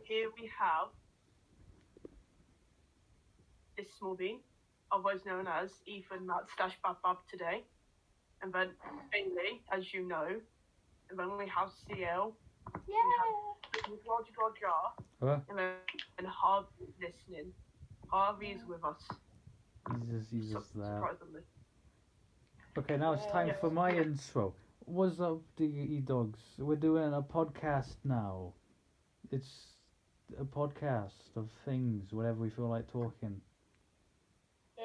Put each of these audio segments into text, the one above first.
here we have this smoothie, otherwise known as Ethan Matt Stash Bab Bab today. And then Bailey, as you know. And then we have CL. Yeah. We have Roger. Huh? And Harvey listening. Harvey is with us. He's just there. Surprisingly. Okay, now it's time for my intro. What's up, DE Dogs? We're doing a podcast now. It's a podcast of things, whatever we feel like talking. Yay.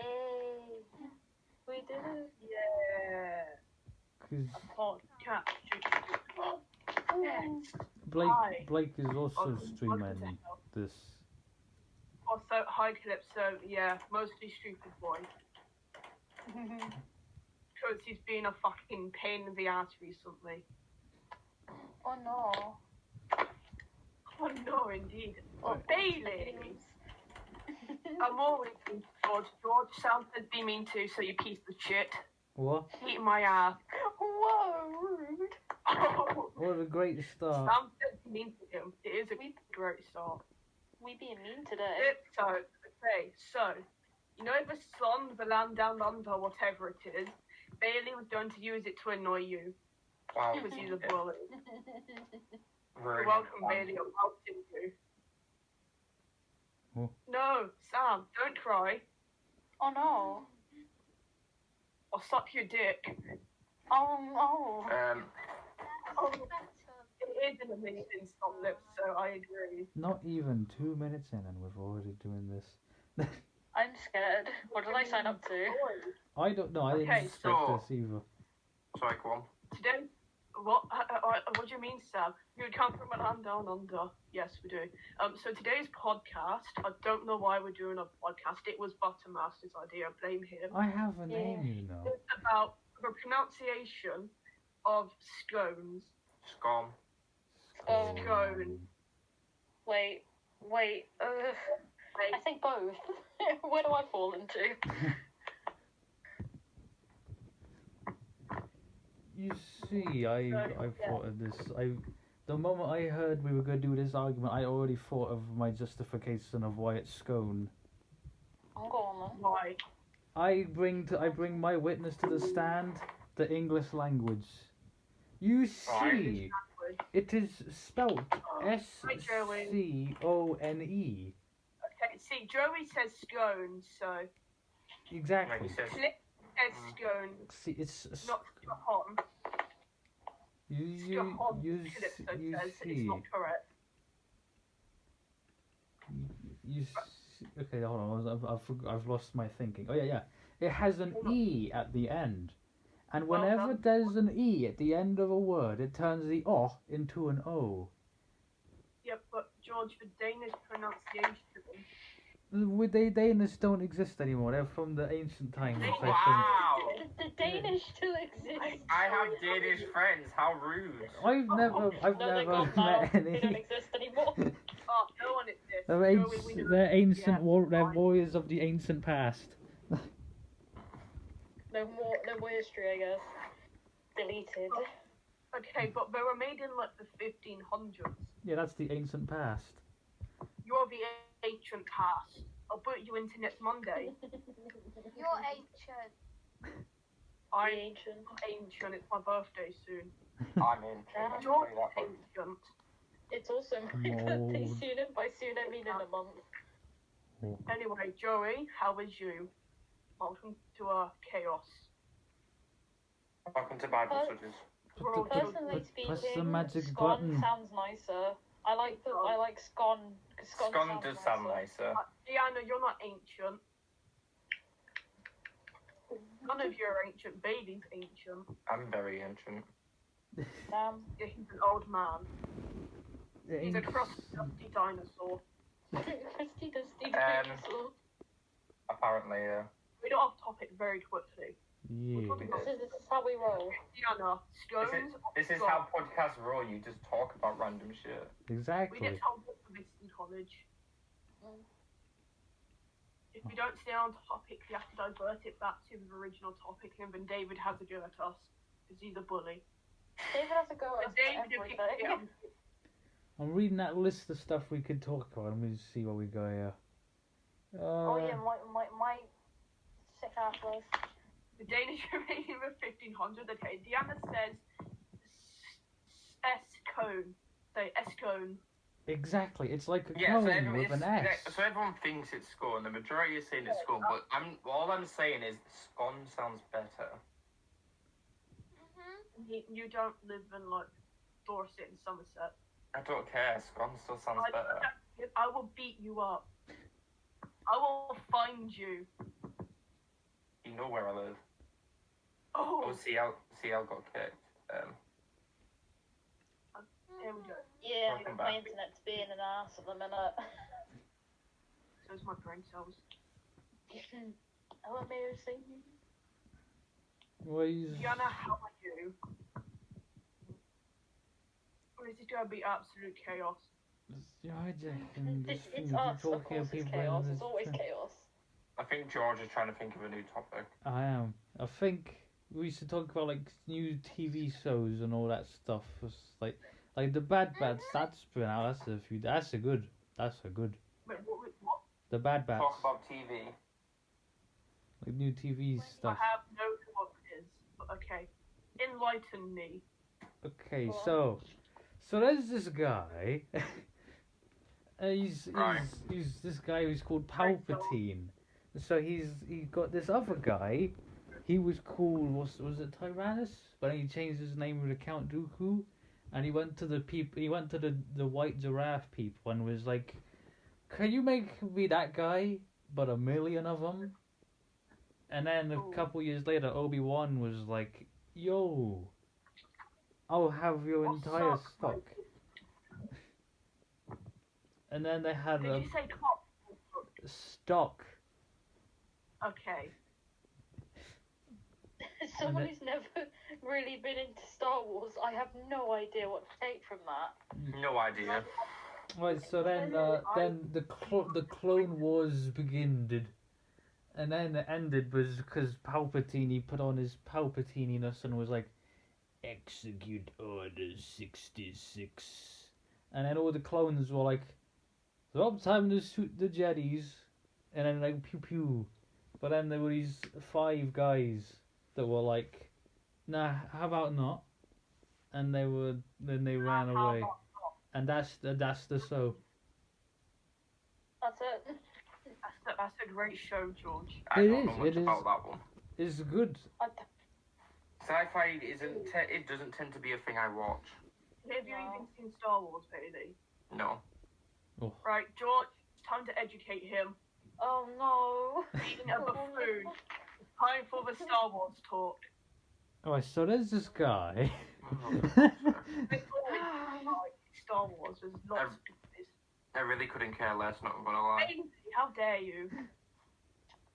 We did it. Yeah. 'Cause Podcast. Blake is also streaming this. Also, hi Calypso. Yeah, mostly stupid boy. Because he's been a fucking pain in the ass recently. Oh no. Oh no, indeed. Oh, Bailey! I'm always being George. George sounds like be mean too, so you piece of shit. What? Eat my ass. Whoa, rude. Oh, What a great start. Sam said be mean to him. It is a great start. We being mean today. So, you know the song, The Land Down Under, whatever it is, Bailey was going to use it to annoy you. Wow. Because he's a bully. Very You're welcome, Bailey. I'm helping you. Oh. No, Sam, don't cry. Oh no. I'll suck your dick. Oh no. Oh, it is an amazing song, Lips, so I agree. Not even 2 minutes in and we're already doing this. I'm scared. What did I sign up to? I don't know, I didn't Okay, expect so- this either. Sorry, go on. Today, what do you mean, Sam? You come from a land down under. Yes, we do. So today's podcast, I don't know why we're doing a podcast. It was Buttermaster's idea. Blame him. I have a name, you know. It's about the pronunciation of scones. Scum. Scone. Wait. I think both. Where do I fall into? You see, I thought of this. The moment I heard we were going to do this argument, I already thought of my justification of why it's scone. I'm going then. Why? I bring my witness to the stand, the English language. You see, it is spelt S-C-O-N-E. Okay, see, Joey says scone, so Exactly. Like he says, Clip says scone, See, it's not scone. you Scone, Calypso says see. it's not correct. Okay, hold on. I've lost my thinking. Oh yeah. It has an E at the end, and whenever there's an E at the end of a word, it turns the O into an O. Yeah, but George, the Danish pronunciation. Danish don't exist anymore. They're from the ancient times, I think. wow! The Danish still exist. I have Danish friends. How rude. I've never They're gone now. met They don't any. exist anymore. Oh, no one exists. They're Joey, ancient. we know. They're ancient. Yeah, They're fine. warriors of the ancient past. No more history, I guess. Deleted. Okay, but they were made in like the 1500s. Yeah, that's the ancient past. You're the ancient past. I'll put you into next Monday. You're ancient. I'm Ancient. ancient. It's my birthday soon. I'm in. I'll tell You're you that much. ancient. It's also my birthday soon, and by soon I mean in a month. Anyway, Joey, how is you? Welcome to our chaos. Welcome to Bible studies. Personally Press the speaking, magic scone button. sounds nicer. I like scone. 'Cause Scone does sound nicer. Diana, you're not ancient. None of you are ancient. Baby's ancient. I'm very ancient. Damn. Yeah, he's an old man. He's a crusty dinosaur. Christy Dusty Um, dinosaur. Apparently, yeah. We got off topic very quickly. Yeah. This is how we roll. Diana, scones. This is how podcasts roll. You just talk about random shit. We Exactly. get told this for this in college. Mm. If we don't stay on topic, we have to divert it back to the original topic, and then David has a go at us because he's a bully. David has a go at And David, if you- everything. I'm reading that list of stuff we could talk about, and we'll see what we got here. Oh yeah, my sick ass list. The Danish uranium of 1500. Okay, Diana says S-cone. Say S-cone. Exactly, it's like a Yeah, cone everyone, with an S. so everyone thinks it's scone. The majority is saying it's scone, but all I'm saying is scone sounds better. You don't live in like Dorset and Somerset. I don't care. Scone still sounds better. I will beat you up. I will find you. You know where I live. Oh, CL got kicked. here we go. Yeah, Welcome my back. internet's being an ass at the minute. So's my brain cells. Oh, amazing. Well, he's... Diana, how are you? Or is it gonna be absolute chaos? You're hijacking this thing. It's You're us, of talking course to it's people chaos. in It's this always thing. chaos. I think George is trying to think of a new topic. I am. I think we should talk about like new TV shows and all that stuff. It's like the Bad Bats. That's been out. That's a good. Wait, what? The Bad Bats. Talk about TV. Like new TV I stuff. have no clue what it is, but okay. Enlighten me. Okay, Go on. so there's this guy. He's Right. this guy who's called Palpatine. So he got this other guy. He was called was it Tyrannus? But he changed his name to Count Dooku, and he went to the people. He went to the white giraffe people and was like, "Can you make me that guy, but 1,000,000 of them?" And then a Ooh. couple years later, Obi-Wan was like, "Yo, I'll have your What's entire up, stock." And then they had Did a you say cop? stock. Okay. Someone it- who's never really been into Star Wars, I have no idea what to take from that. No idea. Right, so then the Clone Wars beginned, and then it ended was because Palpatine he put on his Palpatininess and was like, "Execute Order 66," and then all the clones were like, "Stop time to shoot the Jedis," and then like pew pew, but then there were these 5 guys that were like, "Nah, how about not?" And they ran How away. about- And that's the show. That's it. That's a great show, George. I It don't know is, much it is. about that one. It's good. Sci-fi it doesn't tend to be a thing I watch. Have you No. even seen Star Wars, Bailey? No. Right, George, it's time to educate him. Oh no. Being a buffoon. It's time for the Star Wars talk. Alright, so there's this guy. It's always like Star Wars. There's lots of this. I really couldn't care less, not gonna lie. Bailey, how dare you?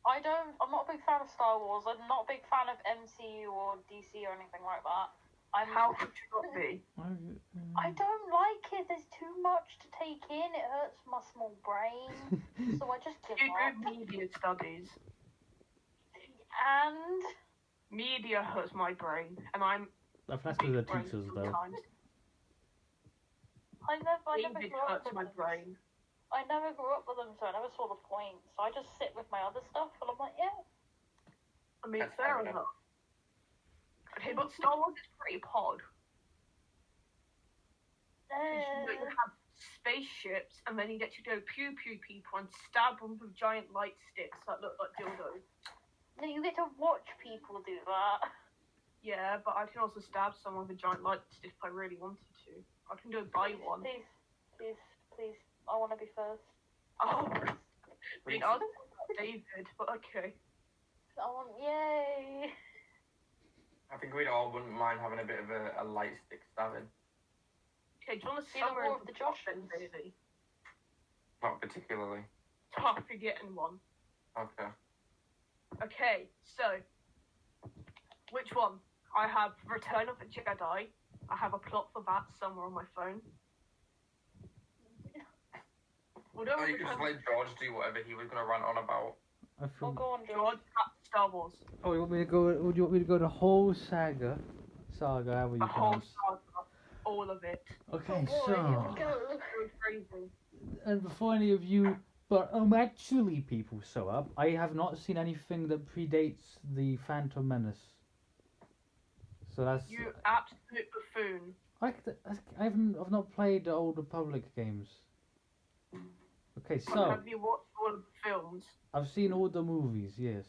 I'm not a big fan of Star Wars. I'm not a big fan of MCU or DC or anything like that. How could you not be? I don't like it. There's too much to take in. It hurts my small brain. So I just give You up. do media studies. And Media hurts my brain, and I'm That's with the big-brained teachers though. sometimes. I never David grew up hurts with my them. brain. I never grew up with them, so I never saw the point. So I just sit with my other stuff, and I'm like, yeah. I mean, That's fair fair enough. Okay, but Star Wars is pretty pod. You have spaceships, and then you get to go pew pew people and stab them with giant light sticks that look like dildos. No, you get to watch people do that. Yeah, but I can also stab someone with a giant light stick if I really wanted to. I can go buy one. Please. I want to be first. Oh, being asked David, but okay. I want, yay. I think we all wouldn't mind having a bit of a light stick stabbing. Okay, do you want to See the summarize War of the Joshians? Bailey? Not particularly. Stop forgetting one. Okay. Okay, so which one? I have Return of the Jedi. I have a plot for that somewhere on my phone. Well, don't Or you could just let George do whatever he was gonna rant on about. I Oh, feel... go on, George, George. that's Star Wars. Oh, you want me to go? Would you want me to go the whole saga? Saga, however you The whole pronounce. saga. all of it. Okay, Oh boy, here so we go. It was crazy. and before any of you, but actually, people show up. I have not seen anything that predates the Phantom Menace. So that's You absolute buffoon. I've not played the Old Republic games. Okay, But so have you watched all of the films? I've seen all the movies, yes.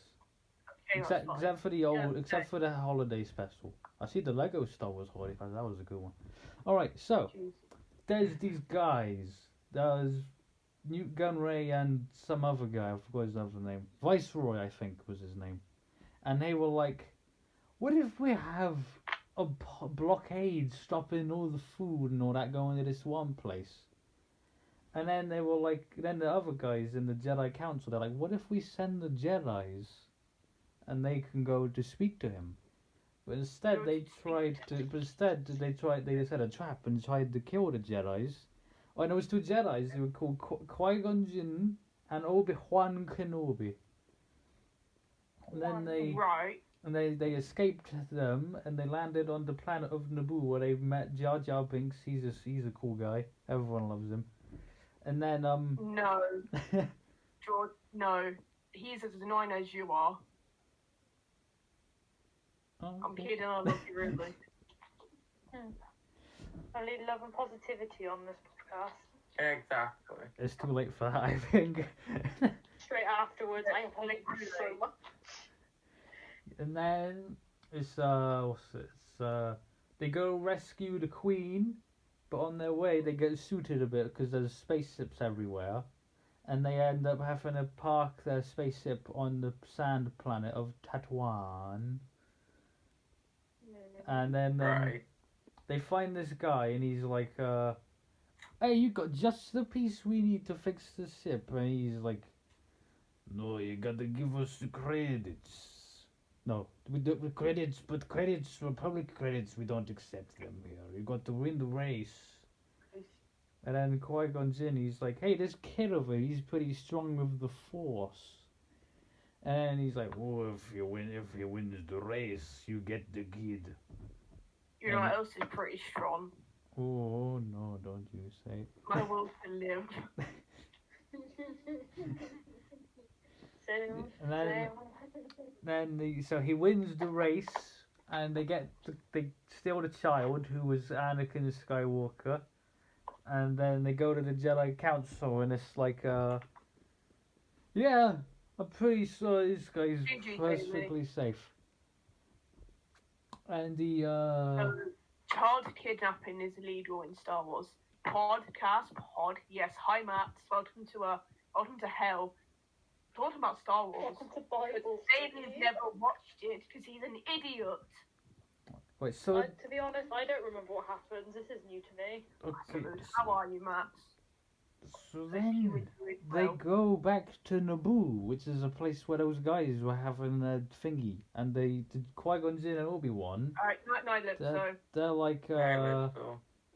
Okay, Except that's fine. except for the old, except for the holiday special. I see the Lego Star Wars holiday special. That was a good one. All right, so Jeez. there's these guys. There's Newt Gunray and some other guy. I forgot his other name. Viceroy, I think, was his name. And they were like, "What if we have a blockade stopping all the food and all that going to this one place?" And then they were like, then the other guys in the Jedi Council, they're like, "What if we send the Jedis, and they can go to speak to him?" But instead Go they to speak tried to to. But instead they set a trap and tried to kill the Jedis. Oh, and it was two Jedis who were called Qui-Gon Jinn and Obi-Wan Kenobi. And then they escaped them and they landed on the planet of Naboo where they met Jar Jar Binks. He's a cool guy. Everyone loves him. And then No, George. No, he's as annoying as you are. Oh, I'm okay. kidding. I love you really. I need love and positivity on this podcast. Exactly. It's too late for that, I think. Straight afterwards, I hate you so much. And then it's they go rescue the Queen, but on their way they get suited a bit because there's spaceships everywhere, and they end up having to park their spaceship on the sand planet of Tatooine. And then Right. they find this guy, and he's like, "Hey, you got just the piece we need to fix the ship." And he's like, "No, you gotta give us the credits." No, we do the credits, but credits, Republic credits, we don't accept them here. You got to win the race. And then Qui-Gon Jinn, he's like, "Hey, this kid over here, he's pretty strong with the Force." And he's like, "Oh, if you win the race, you get the kid." You know what else is pretty strong? Oh no, don't you say. My will to live. Same, And then same. so he wins the race, and they steal the child who was Anakin Skywalker, and then they go to the Jedi Council, and it's like, yeah, I'm pretty sure this guy's GG, perfectly safe. And the Child kidnapping is illegal in Star Wars. Yes, hi Matt. Welcome to hell. Talking about Star Wars. Welcome to Bible. Saying he's never watched it because he's an idiot. wait, so To be honest, I don't remember what happens. This is new to me. okay, How are you, Matt? so Hope you then were doing they well. go back to Naboo, which is a place where those guys were having a thingy, and the Qui-Gon Jinn and Obi-Wan. Alright, night, Lipso. They're like,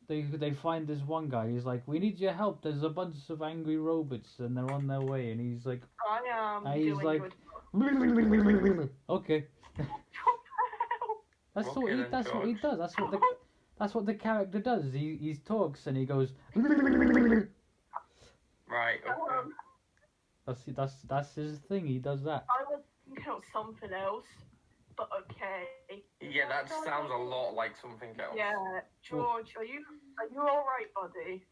they find this one guy. He's like, "We need your help. There's a bunch of angry robots, and they're on their way." And he's like, I am he's doing like- good. "Okay." That's what he. Okay then, That's what he George. does. That's what the character does. He talks and he goes. Right. Okay. That's his thing. He does that. I was thinking of something else, but okay. Yeah, that sounds a lot like something else. Yeah, George, are you alright, buddy?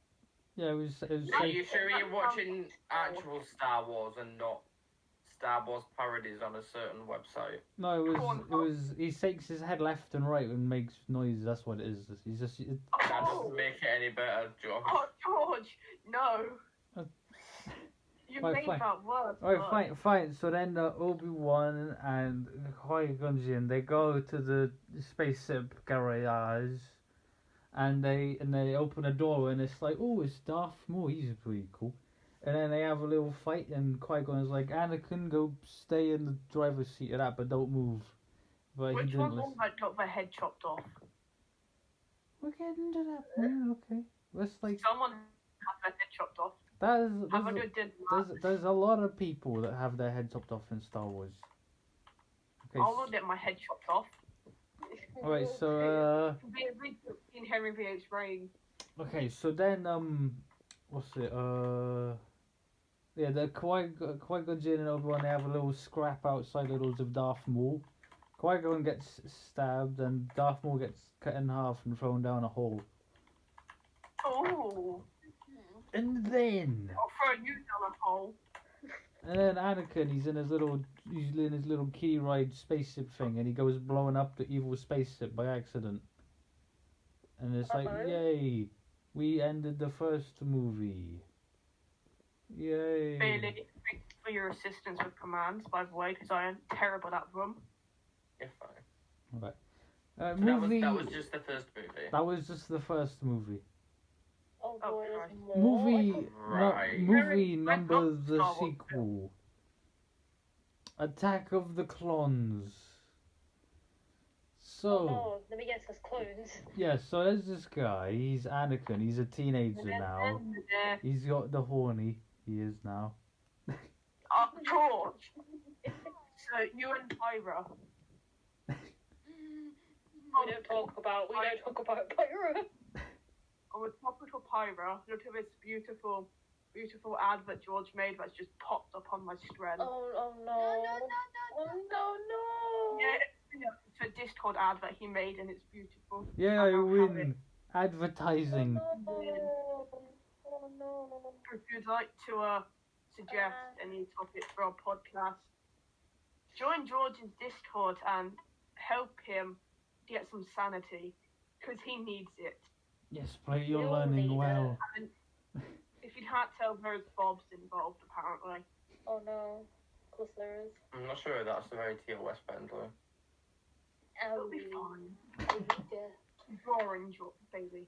Yeah, it was. Are you sure you're watching actual Star Wars and not Star Wars parodies on a certain website? No, it was. He shakes his head left and right and makes noises. That's what it is. He's just. That Oh, doesn't make it any better, George. oh George, no. Uh, You right, made fine. that word. Alright, fine. So then Obi-Wan and Qui-Gon Jinn, they go to the spaceship garage, and they open a door, and it's like, "Oh, it's Darth Maul. He's pretty cool." And then they have a little fight, and Qui-Gon's like, "Anakin, go stay in the driver's seat of that, but don't move." But Which he one's didn't the listen. one that got their head chopped off? We're getting to that. Yeah, okay. That's like Someone had their head chopped off. there's There's a lot of people that have their heads chopped off in Star Wars. Okay, I will get my head chopped off. Alright, so In Henry VIII's reign. okay, so then what's it? Yeah, the Qui-Gon Jinn and Obi-Wan, they have a little scrap outside the doors of Darth Maul. Qui-Gon gets stabbed and Darth Maul gets cut in half and thrown down a hole. Oh, And then I'll throw you down a hole. And then Anakin, he's in his little kitty ride spaceship thing, and he goes blowing up the evil spaceship by accident. And it's like, yay, we ended the first movie. Yay. Bailey, thanks for your assistance with commands, by the way, because I am terrible at them. You're fine. Right. That was just the first movie. That was just the first movie. Oh, Oh, boy, Christ. there's more. Movie I number love the Star Wars. sequel. Attack of the Clones. So. Oh, let me guess, that's clones. Yeah, so there's this guy, he's Anakin, he's a teenager now. He's got the horny, he is now. George. So you and Pyra. We don't talk about Pyro. On the topic of Pyra, look at this beautiful advert George made that's just popped up on my screen. Oh no. No. Oh no. Yeah, it's a Discord advert he made and it's beautiful. Yeah, I I don't have win. Advertising. Oh no. If you'd like to suggest any topics for our podcast, join George's Discord and help him get some sanity, because he needs it. Yes, play, you're You'll learning need well. And if you can't tell, there's Bob's involved, apparently. Oh no. Of course there is. I'm not sure that's the very TOS Bentley. It'll be fine. Yeah. Drawing, baby.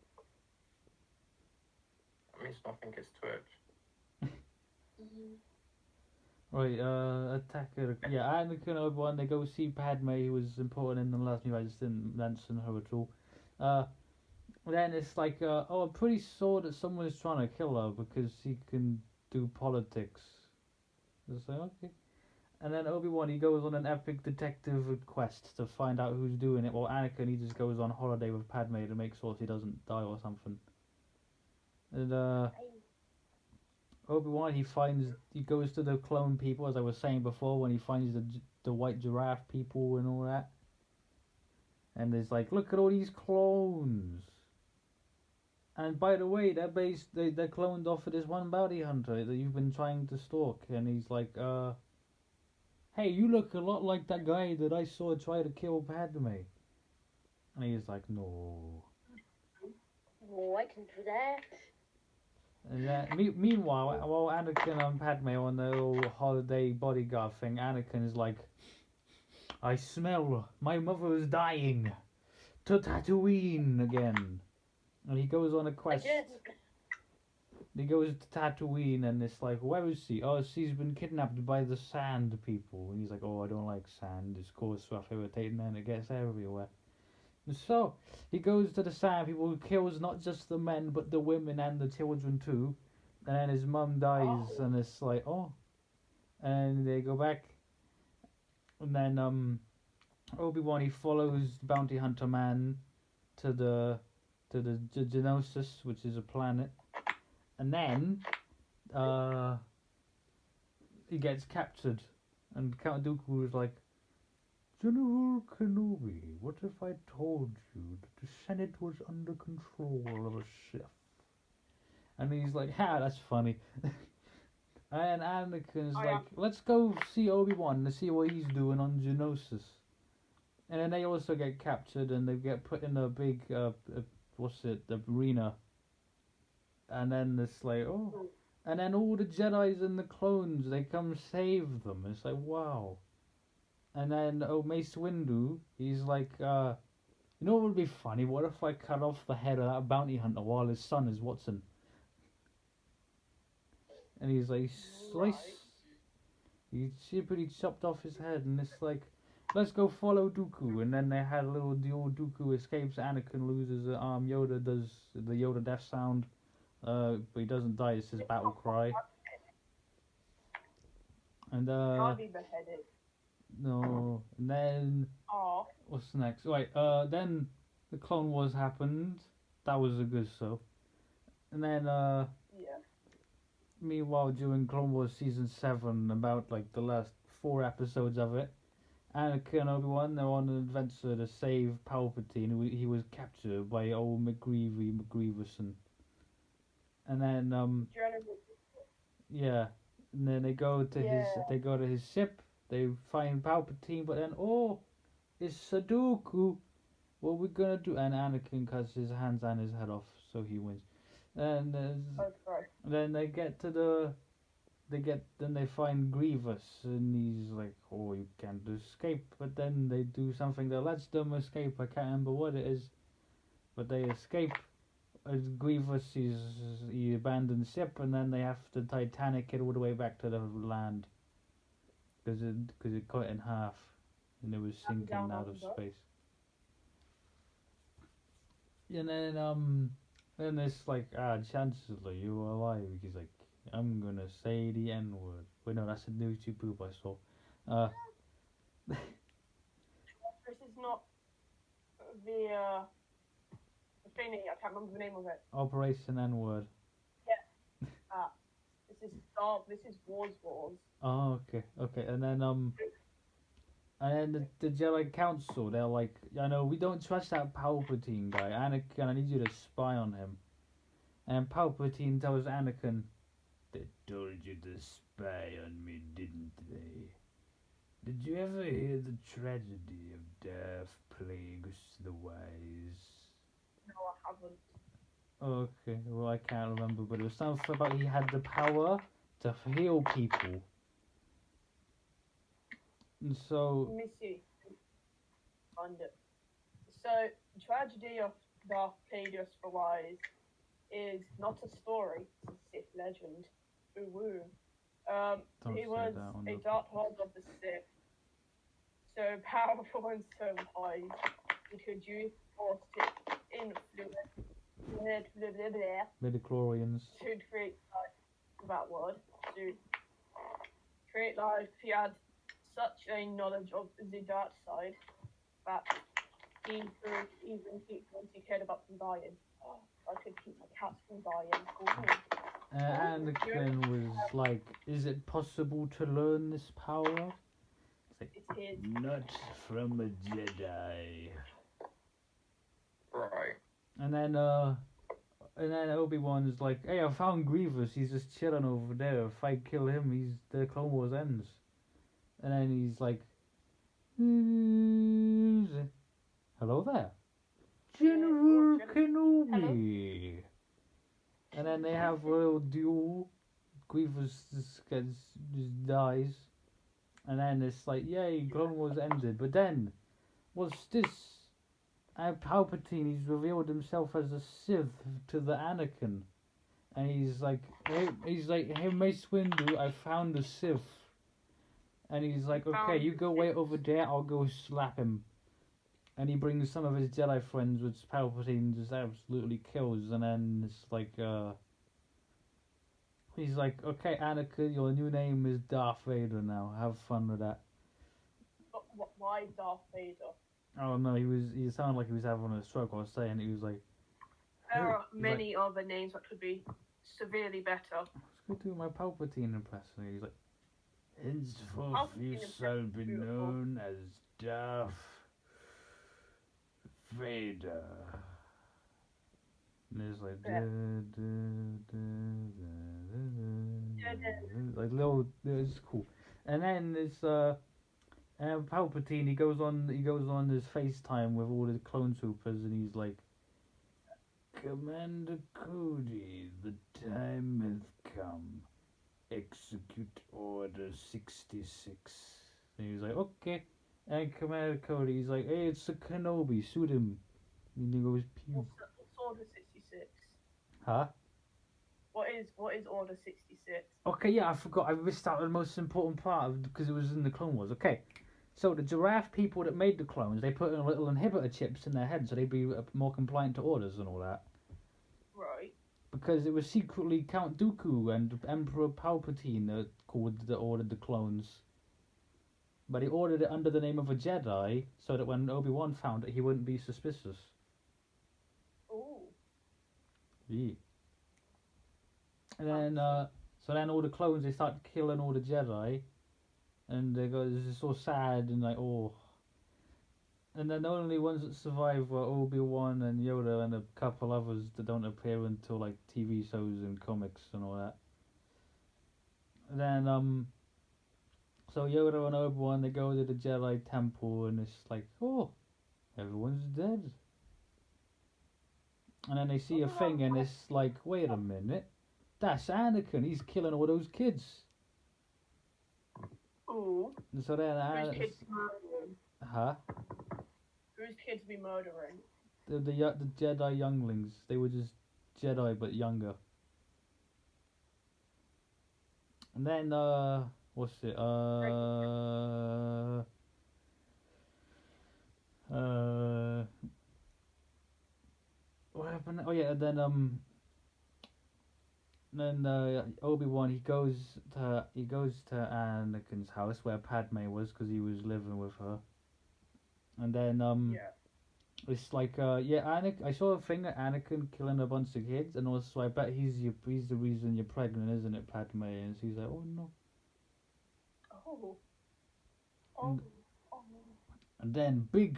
That means nothing is Twitch. Right, Attacker. Yeah, Anakin and Obi-Wan, they go see Padme, who was important in the last movie. I just didn't mention her at all. Then it's like, oh, I'm pretty sure that someone is trying to kill her because she can do politics. It's like, okay. And then Obi-Wan, he goes on an epic detective quest to find out who's doing it, while Anakin, he just goes on holiday with Padme to make sure she doesn't die or something. And, Obi-Wan, he goes to the clone people, as I was saying before, when he finds the white giraffe people and all that. And it's like, look at all these clones. And by the way, they're cloned off of this one bounty hunter that you've been trying to stalk. And he's like, hey, you look a lot like that guy that I saw try to kill Padme. And he's like, no. Oh, I can do that. And then, meanwhile, while Anakin and Padme are on their little holiday bodyguard thing, Anakin is like, I smell my mother is dying. To Tatooine again. And he goes on a quest. He goes to Tatooine and it's like, where is she? Oh, she's been kidnapped by the sand people. And he's like, oh, I don't like sand. It's called rough, irritating and it gets everywhere. And so, he goes to the sand people who kills not just the men, but the women and the children too. And then his mum dies and it's like, oh. And they go back. And then, Obi-Wan, he follows the bounty hunter man to the Geonosis, which is a planet. And then, he gets captured. And Count Dooku is like, General Kenobi, what if I told you that the Senate was under control of a Sith? And he's like, ha, that's funny. And Anakin's like, let's go see Obi-Wan to see what he's doing on Geonosis. And then they also get captured and they get put in a big, the arena. And then it's like, oh. And then all the Jedis and the clones, they come save them. It's like, wow. And then, Mace Windu, he's like, you know what would be funny? What if I cut off the head of that bounty hunter while his son is Watson? And he's like, he pretty chopped off his head, and it's like, let's go follow Dooku. And then they had a little duel. Dooku escapes, Anakin loses an arm, Yoda does the Yoda death sound, but he doesn't die, it's his battle cry. And, Can't be beheaded. No. And then Oh, what's next? Right. Then the Clone Wars happened. That was a good show. And then yeah. meanwhile, during Clone Wars season 7, about like the last 4 episodes of it, Anakin and Obi-Wan, they're on an adventure to save Palpatine, who he was captured by old McGreeverson. And then yeah, and then they go to his ship. They find Palpatine, but then it's Sudoku. What are we gonna do? And Anakin cuts his hands and his head off, so he wins. And then they get to then they find Grievous, and he's like, oh, you can't escape. But then they do something that lets them escape. I can't remember what it is, but they escape. As Grievous, he abandons ship, and then they have to Titanic it all the way back to the land, because it cut in half, and it was sinking down out of under. space. And then it's like, Chancellor, you are alive. He's like, I'm gonna say the N-word. Wait, no, that's a new YouTube poop I saw. This is not the thingy. I can't remember the name of it. Operation N-word. This is Wars. Oh, okay. And then the Jedi Council, they're like, I know we don't trust that Palpatine guy. Anakin, I need you to spy on him. And Palpatine tells Anakin, they told you to spy on me, didn't they? Did you ever hear the tragedy of death plagues the wise? No, I haven't. Okay, well I can't remember, but it was something about he had the power to heal people. And so... Let me see. Find it. So, the tragedy of Darth Plagueis the Wise is not a story, it's a Sith legend. Ooh woo. Don't He say was that on a the- Dark Lord of the Sith. So powerful and so wise, he could use force to influence Midichlorians. to create life. That word. To create life, he had such a knowledge of the dark side that he could even keep once he cared about them dying. Oh, I could keep my cats from dying. Ooh. Anakin was like, is it possible to learn this power? It's It is. not from a Jedi. Right. And then Obi-Wan's like, hey, I found Grievous, he's just chilling over there. If I kill him, the Clone Wars ends. And then he's like, hello there, General Kenobi. And then they have a little duel. Grievous just dies. And then it's like, yay, Clone Wars ended. But then, what's this? Palpatine, he's revealed himself as a Sith to the Anakin. And he's like, hey Mace Windu, I found a Sith. And he's like, okay, you go wait over there, I'll go slap him. And he brings some of his Jedi friends, which Palpatine just absolutely kills. And then it's like, he's like, okay, Anakin, your new name is Darth Vader now. Have fun with that. But why Darth Vader? Oh no, he sounded like he was having a stroke. I was saying, he was like, There are he's many other names that could be severely better. let's go do my Palpatine impression. He's like, henceforth you Palpatine shall be beautiful. known as Darth Vader. And it's like, like little, it's cool. And then it's Palpatine. He goes on his FaceTime with all the clone troopers, and he's like, Commander Cody, the time has come. Execute Order 66. And he's like, okay. And Commander Cody, he's like, hey, it's a Kenobi, shoot him. And he goes, pew. What's Order 66? Huh? What is Order 66? Okay, yeah, I forgot. I missed out the most important part because it was in the Clone Wars. Okay. So the giraffe people that made the clones, they put in little inhibitor chips in their heads so they'd be more compliant to orders and all that. Right. Because it was secretly Count Dooku and Emperor Palpatine that ordered the clones. but he ordered it under the name of a Jedi so that when Obi-Wan found it, he wouldn't be suspicious. Ooh. Yeah. And then, so then all the clones, they start killing all the Jedi, and they go, this is so sad, and like, oh. And then the only ones that survive were Obi-Wan and Yoda and a couple others that don't appear until like TV shows and comics and all that. And then, so Yoda and Obi-Wan, they go to the Jedi Temple, and it's like, oh, everyone's dead. And then they see a thing, and it's like, wait a minute, that's Anakin, he's killing all those kids. Ooh. And so then, Whose kids be murdering? huh? Whose kids be murdering? The Jedi younglings, they were just Jedi but younger. And then, what's it, what happened? Oh yeah, then Obi-Wan, he goes to Anakin's house where Padme was, because he was living with her. And then Yeah. it's like Anakin. I saw a thing of Anakin killing a bunch of kids, and also I bet he's the reason you're pregnant, isn't it, Padme? And she's like, oh no. Oh. Oh. And then big,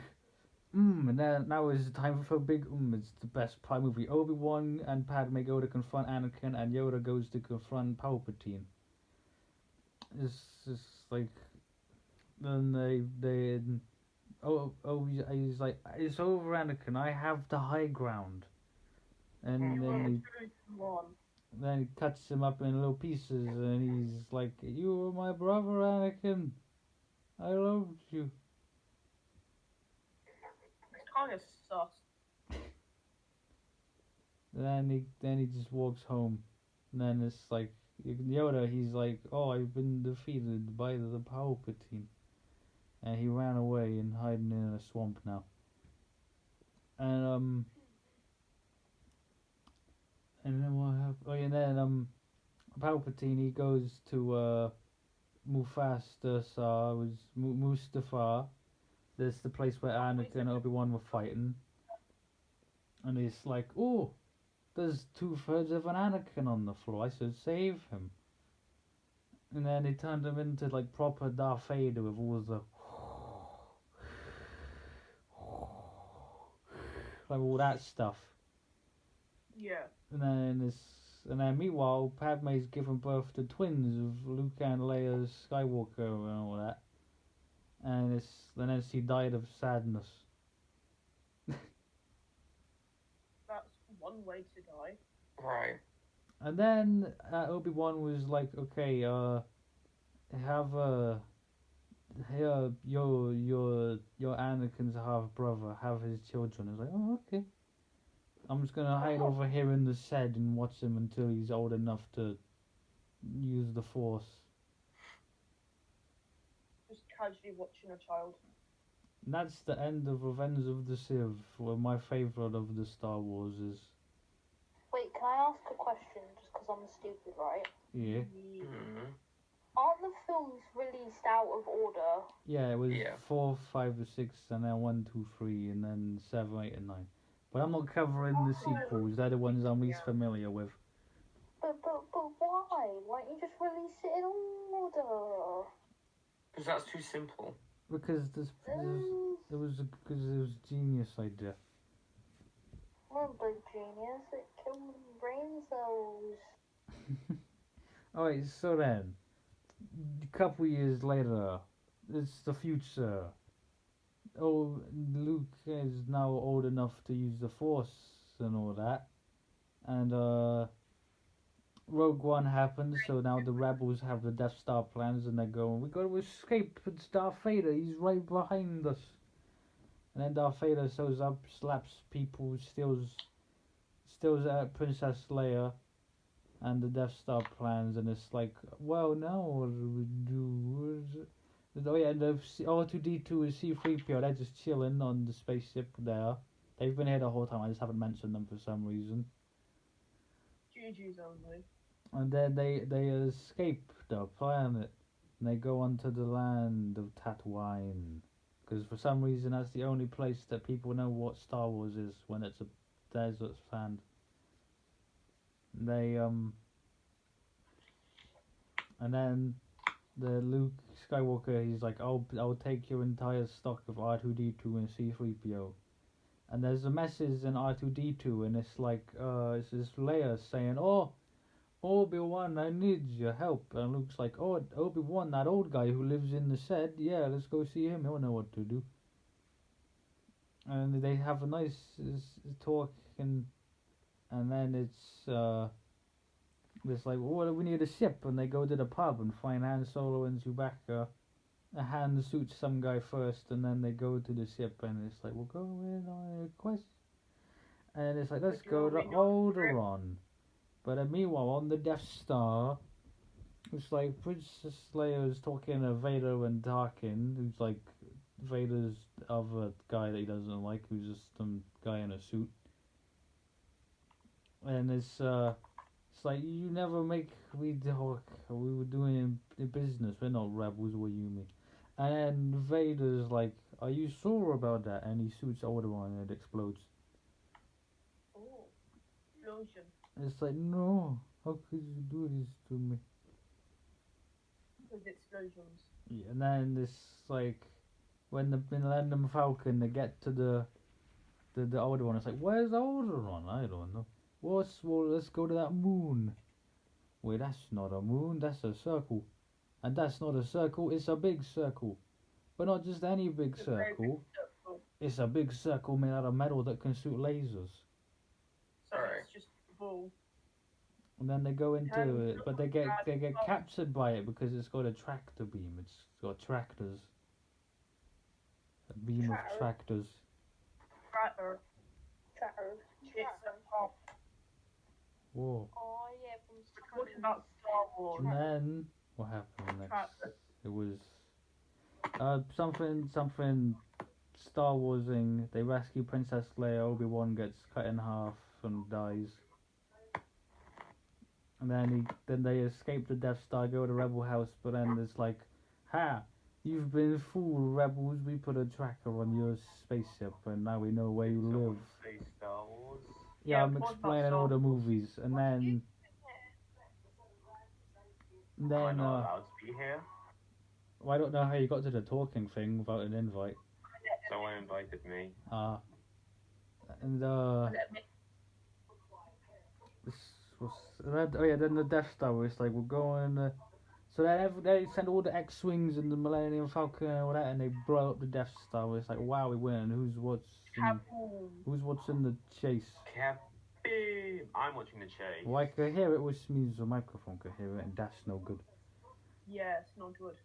and then now is the time for big, it's the best part movie. Obi-Wan and Padme go to confront Anakin, and Yoda goes to confront Palpatine. It's just like, then he's like, it's over, Anakin, I have the high ground. And then he cuts him up in little pieces, and he's like, you were my brother, Anakin. I loved you. It's kind of sus. Then he just walks home, and then it's like Yoda. He's like, "Oh, I've been defeated by the Palpatine," and he ran away and hiding in a swamp now. And then what happened? Oh, and then Palpatine, he goes to Mustafar. That's the place where Anakin and Obi-Wan were fighting. And he's like, oh, there's 2/3 of an Anakin on the floor, I should save him. And then he turned him into like proper Darth Vader with all the like all that stuff. Yeah. And then meanwhile, Padme's given birth to twins of Luke and Leia Skywalker and all that. And then she died of sadness. That's one way to die. Right. And then Obi-Wan was like, okay, have here your Anakin's half brother, have his children. I was like, oh, okay. I'm just gonna hide over here in the shed and watch him until he's old enough to use the Force. Just casually watching a child. And that's the end of Revenge of the Sith, where my favourite of the Star Wars is. Wait, can I ask a question just because I'm stupid, right? Yeah. Mm. Aren't the films released out of order? Yeah, it was Yeah. 4, 5, 6, and then 1, 2, 3, and then 7, 8, and 9. But I'm not covering the sequels. They're the ones I'm least familiar with. But why? Why don't you just release it in order? Because that's too simple. Because it was a genius idea. Remember, genius, it killed brain cells. Alright, so then, a couple years later, it's the future. Oh, Luke is now old enough to use the Force and all that. And Rogue One happens, so now the rebels have the Death Star plans, and they're going, we gotta escape, it's Darth Vader, he's right behind us. And then Darth Vader shows up, slaps people, steals Princess Leia and the Death Star plans, and it's like, well, now what do we do? Oh yeah, and R2-D2 and C-3PO, they're just chilling on the spaceship there. They've been here the whole time, I just haven't mentioned them for some reason. GG's only. And then they escape the planet, and they go onto the land of Tatooine. Tatooine, because for some reason that's the only place that people know what Star Wars is when it's a desert sand. They and then the Luke Skywalker, he's like, I'll take your entire stock of R2D2 and C3PO. And there's a message in R2D2, and it's like, it's this Leia saying, oh, Obi-Wan, I need your help. And Luke's like, oh, Obi-Wan, that old guy who lives in the shed, yeah, let's go see him, he'll know what to do. And they have a nice talk, and then it's like, well, we need a ship, and they go to the pub and find Han Solo and Chewbacca. Han shoots some guy first, and then they go to the ship, and it's like, we'll go in on a quest. And it's like, let's go to Alderaan. But meanwhile, on the Death Star, it's like Princess Leia is talking to Vader and Tarkin, who's like Vader's other guy that he doesn't like, who's just some guy in a suit. And it's like, you never make me talk. We were doing a business. We're not rebels, what you mean? And then Vader's like, are you sure about that? And he shoots Alderaan and it explodes. Oh, explosion. It's like, no, how could you do this to me? With explosions. Yeah, and then this, like, when the Millennium Falcon, they get to the Alderaan, it's like, where's Alderaan? I don't know. Well, let's go to that moon. Wait, that's not a moon, that's a circle. And that's not a circle, it's a big circle. But not just any big It's a very big circle. circle. It's a big circle made out of metal that can shoot lasers. So Alright. it's just a ball. And then they go into And it, but they get captured by it because it's got a tractor beam. It's got tractors. A beam of Tractor? tractors. Tractor. Tractor. It's a pop. Whoa. Oh yeah, from We're talking about Star Wars. And then what happened next? Tractor. It was something Star Warsing. They rescue Princess Leia. Obi-Wan gets cut in half and dies. And then they escape the Death Star, go to Rebel House, but then it's like, ha! You've been fooled, rebels. We put a tracker on your spaceship, and now we know where you live. Someone say Star Wars? Yeah, Yeah, I'm what about explaining Star all the Wars? movies, and then Am I not allowed to be here? well, I don't know how you got to the talking thing without an invite. Someone invited me. And Let me- this was then the Death Star was like, we're going. So they send all the X-wings and the Millennium Falcon and all that, and they blow up the Death Star. It's like, wow, we win. Kaboom. Who's what's in the chase? Kaboom! I'm watching the chase. Well, I could hear it, which means the microphone could hear it, and that's no good. Yeah, it's not good.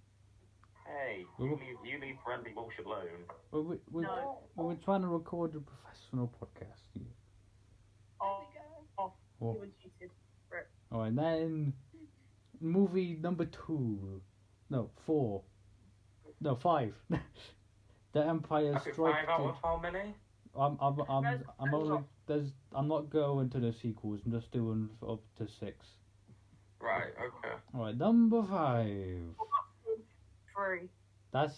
Hey, you leave friendly bullshit alone. We're No. trying to record a professional podcast here. Oh, oh, Oh. you were cheated. Alright, then movie number 2. No, 4. No, 5. The Empire Okay, Strikes. 5 out of how many? I'm not going to the sequels. I'm just doing up to 6. Right, okay. Alright, number 5. 3. That's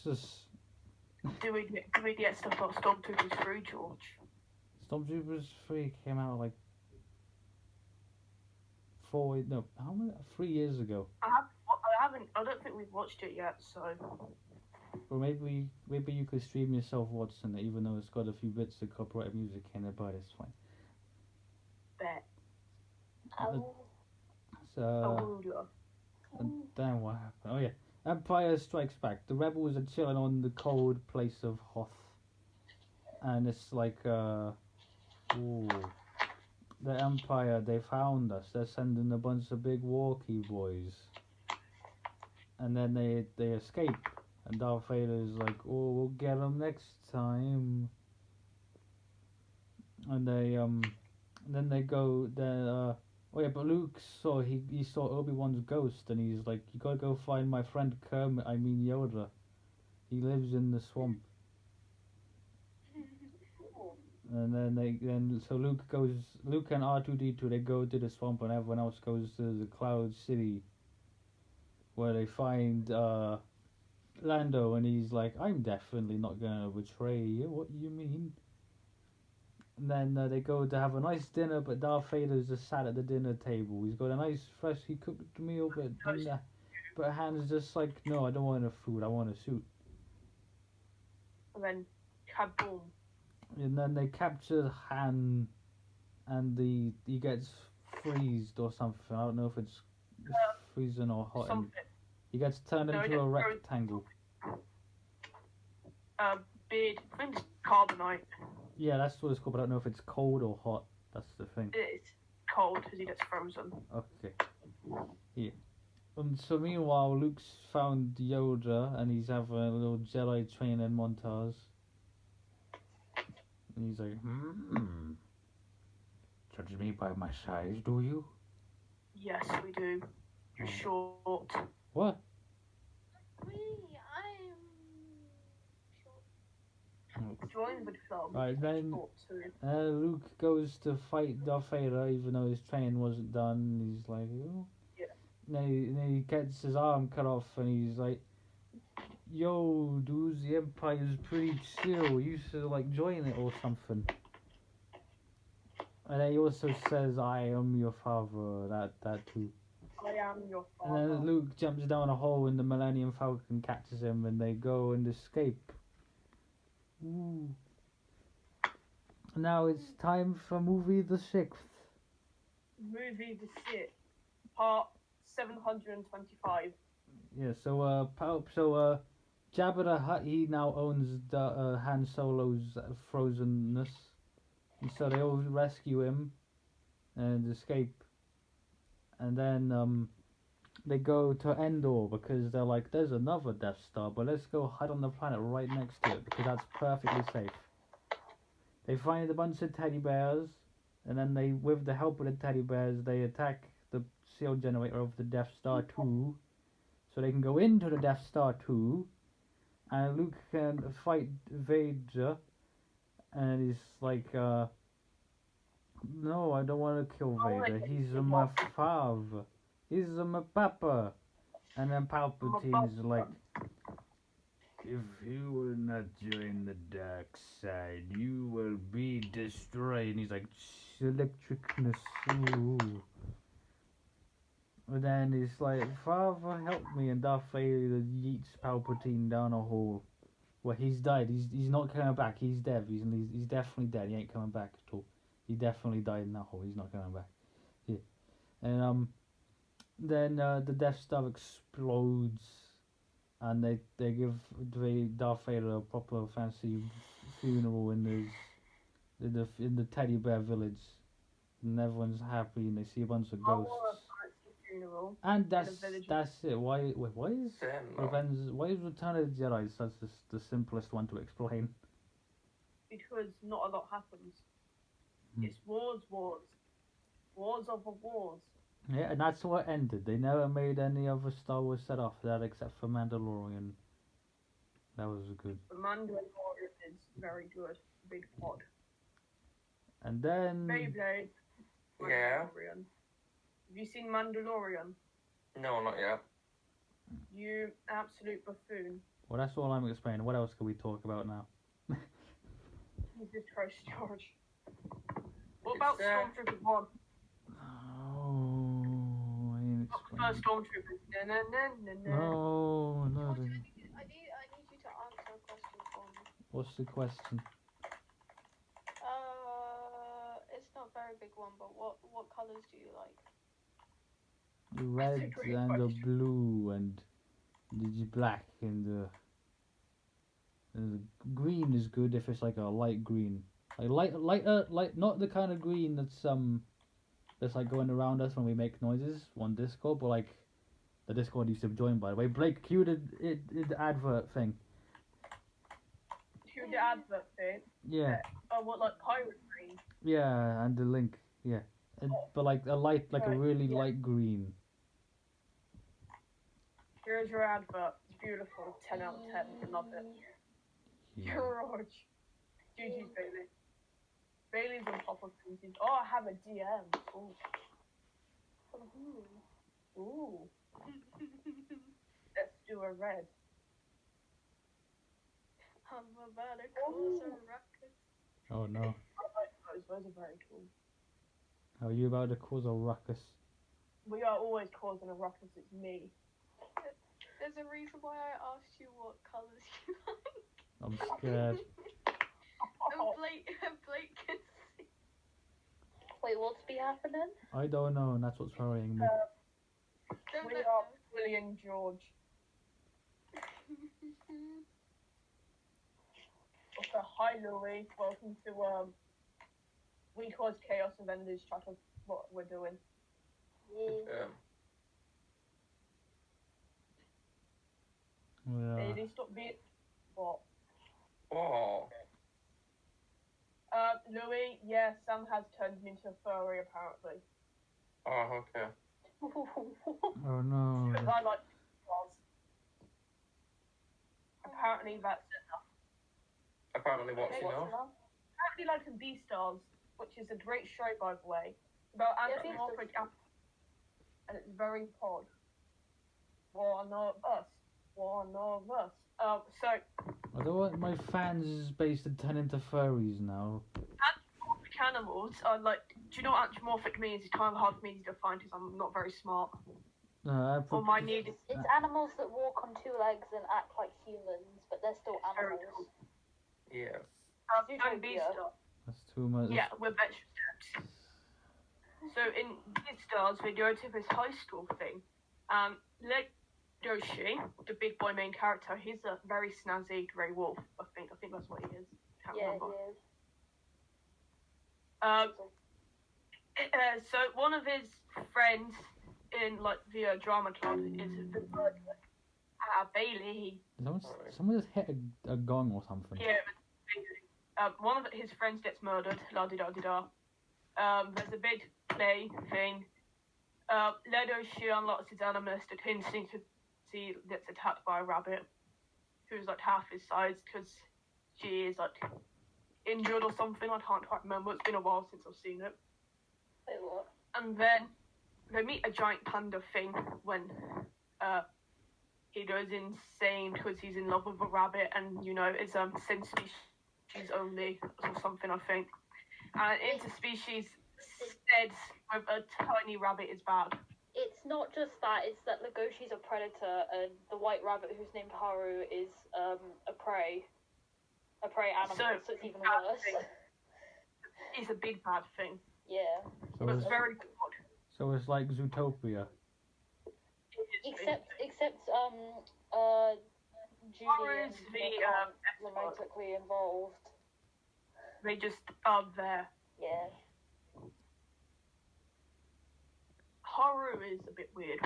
just Do we get stuff about Stormtroopers 3, George? Stormtroopers 3 came out like 3 years ago. I don't think we've watched it yet, so. Or maybe you could stream yourself watching it, even though it's got a few bits of copyrighted music in it, but it's fine. Bet. Oh, So, Awooda. and then what happened? Oh yeah, Empire Strikes Back. The rebels are chilling on the cold place of Hoth, and it's like, ooh, the Empire, they found us. They're sending a bunch of big walkie boys, and then they escape. And Darth Vader is like, oh, we'll get them next time. And then they go, oh yeah, but Luke he saw Obi-Wan's ghost, and he's like, you gotta go find my friend Kermit, I mean Yoda. He lives in the swamp. And then so Luke and R2D2, they go to the swamp, and everyone else goes to the Cloud City, where they find Lando, and he's like, I'm definitely not gonna betray you. What you mean? And then they go to have a nice dinner, but Darth Vader's just sat at the dinner table. He's got a nice, freshly cooked meal, but Han's just like, no, I don't want a food. I want a suit. And then, kaboom. And then they capture Han, and he gets freezed or something. I don't know if it's freezing or hot. Something. He gets turned into a rectangle. Beard. I think it's carbonite. Yeah, that's what it's called, but I don't know if it's cold or hot. That's the thing. It's cold because he gets frozen. Okay. Yeah. So meanwhile, Luke's found Yoda, and he's having a little Jedi training montage. And he's like, judge me by my size, do you? Yes, we do. You're short. What? Join the club. Right, then Short too. Luke goes to fight Darth Vader, even though his training wasn't done. He's like, oh. Yeah. And then he gets his arm cut off, and he's like, yo, dudes, the Empire's pretty chill. You should, like, join it or something. And then he also says, I am your father, that too. I am your And father. then Luke jumps down a hole, and the Millennium Falcon catches him, and they go and escape. Ooh. Now it's time for movie the 6th. Movie the Sith. Part 725. Yeah, so Jabba the Hutt, he now owns the Han Solo's frozenness, and so they all rescue him and escape, and then they go to Endor because they're like, there's another Death Star, but let's go hide on the planet right next to it because that's perfectly safe. They find a bunch of teddy bears, and then they, with the help of the teddy bears, they attack the seal generator of the Death Star 2, so they can go into the Death Star 2, and Luke can fight Vader, and he's like, no, I don't want to kill Vader, he's my father, he's my papa. And then Palpatine's like, if you will not join the dark side, you will be destroyed. And he's like, electricness, ooh. And then he's like, Father, help me. And Darth Vader yeets Palpatine down a hole. Well, he's died. He's not coming back. He's dead. He's definitely dead. He ain't coming back at all. He definitely died in that hole. He's not coming back. Yeah. And then the Death Star explodes, and they give Darth Vader a proper fancy funeral in the teddy bear village, and everyone's happy, and they see a bunch of ghosts. Funeral. And that's it. Why is Return of the Jedi such the simplest one to explain? Because not a lot happens. It's wars over wars. Yeah, and that's what ended. They never made any other Star Wars set off that except for Mandalorian. That was good. The Mandalorian is very good. Big pod. And then Beyblade. Yeah. Mandalorian. Have you seen Mandalorian? No, not yet. You absolute buffoon. well, that's all I'm explaining. What else can we talk about now? Jesus Christ, George. What about Stormtrooper 1? Oh, I ain't explaining. Stormtroopers. No. I need you to answer a question for me. What's the question? It's not a very big one, but what colours do you like? The red a great and the question. blue and the black and the green is good if it's like a light green, like light, not the kind of green that's like going around us when we make noises on Discord, but like the Discord used to join, by the way. Blake, cue the advert thing. Cue the advert thing. Yeah, Oh, what, like pirate green? yeah, and the link, yeah, but like a light, like a really light green. Here's your advert. It's beautiful. 10 out of 10. I love it. Yeah. George. GG's Bailey. Bailey's on top of things. Oh, I have a DM. Ooh. Ooh. Let's do a red. I'm about to cause a ruckus. Oh no. Those are very cool. How are you about to cause a ruckus? We are always causing a ruckus, it's me. There's a reason why I asked you what colours you like. I'm scared. And Blake can see. Wait, what's be happening? I don't know, and that's what's worrying me. Don't We let are Willie and George. Okay, hi Louis, welcome to We Cause Chaos and Vendors chat of what we're doing. Yeah. Yeah. Lady, stop being what? Oh. Louis, yeah, Sam has turned me into a furry apparently. Oh, okay. Oh no. Because I like stars. Apparently that's enough. Apparently, what's enough? Apparently liking Beastars, which is a great show by the way, about Yeah, anthropomorphic apples. And it's very pod. One of us. So I don't want my fans base to turn into furries now. anthropomorphic animals are like. Do you know what anthropomorphic means? It's kind of hard for me to define because I'm not very smart. Or my need is It's animals that walk on two legs and act like humans, but they're still very animals. cool. Yeah. And Beastars. That's too much. Yeah, with extra steps. So in Beastars, they go to this high school thing. Legoshi, the big boy main character, he's a very snazzy grey wolf. I think that's what he is. Can't Yeah, remember. he is. So one of his friends in like the drama club is the murderer. Bailey. Someone just hit a gong or something. Yeah, one of his friends gets murdered. La di da di da. There's a big play thing. Legoshi unlocks his animalistic instinct to see gets attacked by a rabbit, who's like half his size because she is like injured or something. I can't quite remember. It's been a while since I've seen it. Wait, what? And then they meet a giant panda thing when he goes insane because he's in love with a rabbit and it's species only or something I think. And interspecies said with a tiny rabbit is bad. It's not just that, it's that Legoshi's a predator and the white rabbit who's named Haru is a prey animal, so it's even worse. It's a big bad thing. Yeah. So But it's, it's very good. so it's like Zootopia. Except Judy Haru's and the Nick aren't romantically involved. They just are there. Yeah. Haru is a bit weird.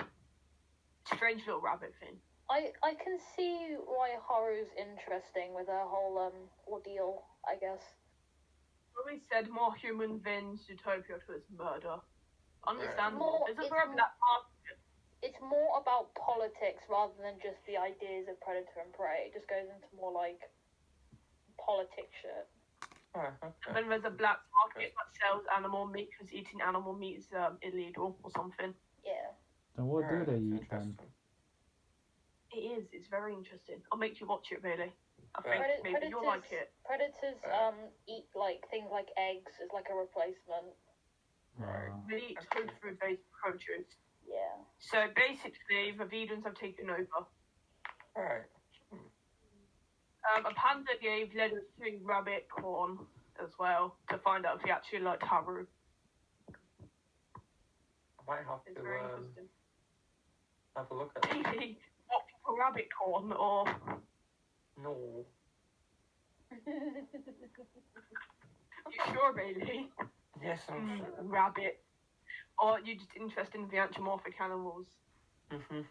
Strange little rabbit thing. I can see why Haru's interesting with her whole ordeal, I guess. Louis said more human than Zootopia to his murder. Understandable. More- Is it it's for a more- black market? It's more about politics rather than just the ideas of predator and prey. It just goes into more like politics shit. Oh, okay. And then there's a black market that sells animal meat because eating animal meat is illegal or something. Yeah. Then what do Alright, they that's eat then? interesting. It is. It's very interesting. I'll make you watch it, really. I think Right. maybe you'll like it. Predators eat like things like eggs as like a replacement. Right. They eat food based produce. Yeah. So basically, the vegans have taken over. Alright. A panda gave Legoshi rabbit corn as well to find out if he actually liked Haru. I might have It's to very interesting. have a look at it. Maybe opt for rabbit corn or No. you sure, Bailey? Yes, I'm sure. Rabbit. Or you just interested in the anthropomorphic animals? Mm-hmm.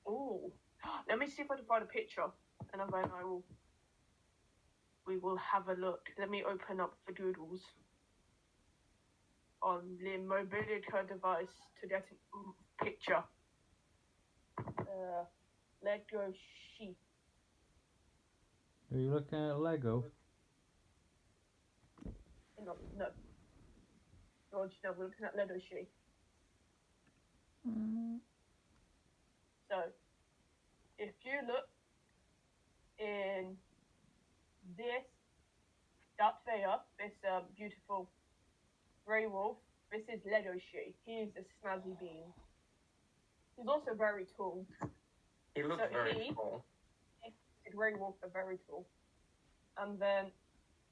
Oh, let me see if I can find a picture, and then we will have a look. Let me open up the doodles on the Mobilica device to get a picture. Legoshi. Are you looking at Lego? No. George, no, we're looking at Legoshi. So, if you look in Leader, this beautiful grey wolf. This is Legoshi. He is a snazzy bean. He's also very tall. He looks very tall. The grey wolf are very tall. And then,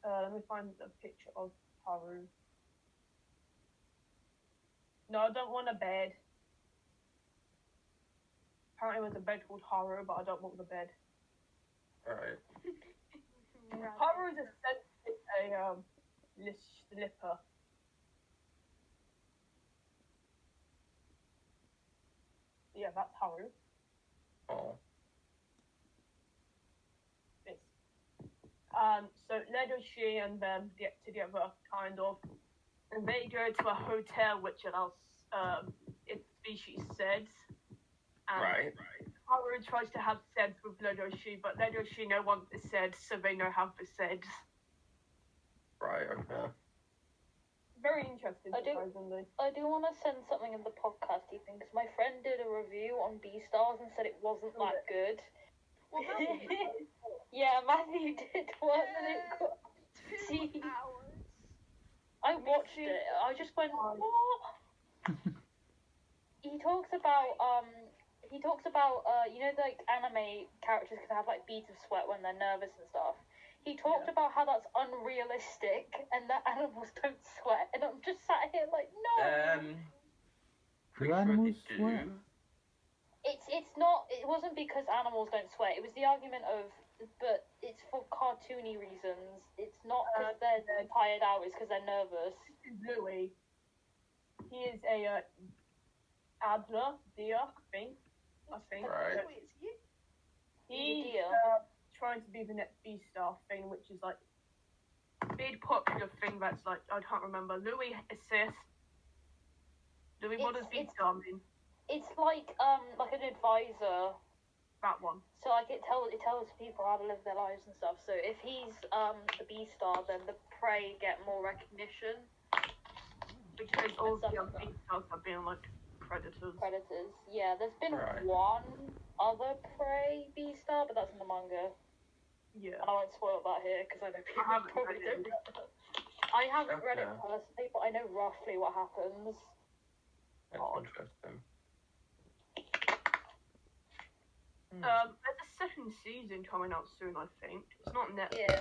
let me find a picture of Haru. No, I don't want a bed. Apparently there's a bed called Haru, but I don't want the bed. Right. Haru is a slipper. Yeah, that's Haru. Oh. This. So Legoshi and them get together, kind of, and they go to a hotel which allows its species SEDS. And Right. Haru tries to have SEDS with Legoshi, but Legoshi no wants the SEDS, so they no have the SEDS. Right, okay. Very interesting, I do want to send something in the podcasty thing, because my friend did a review on Beastars and said it wasn't that good. Well, Yeah, Matthew did one, and it got... 2 hours. I watched it. I just went, what? He talks about you know, like anime characters can have like beads of sweat when they're nervous and stuff. He talked about how that's unrealistic and that animals don't sweat, and I'm just sat here like, no. Do animals sweat? It's not. It wasn't because animals don't sweat. It was the argument of, but it's for cartoony reasons. It's not because they're tired out. It's because they're nervous. This is Louis. He is a Adler, deer, I think. Right. Wait, it's you? He's Deer. trying to be the next Beastar thing, which is like a big popular thing that's like, I can't remember. Louis assists. Louis, what does Beastar mean? It's like an advisor. That one. So like it tells people how to live their lives and stuff. So if he's the Beastar, then the prey get more recognition. Because all the Stuff other like that. Beastars have been like predators. Yeah, there's been Right. one other prey Beastar, but that's in the manga. Yeah. And I won't spoil that here because I know people haven't probably read it. don't know that. I haven't read it Okay. personally, but I know roughly what happens. That's Odd. interesting. There's a second season coming out soon, I think. It's not Netflix. Yeah.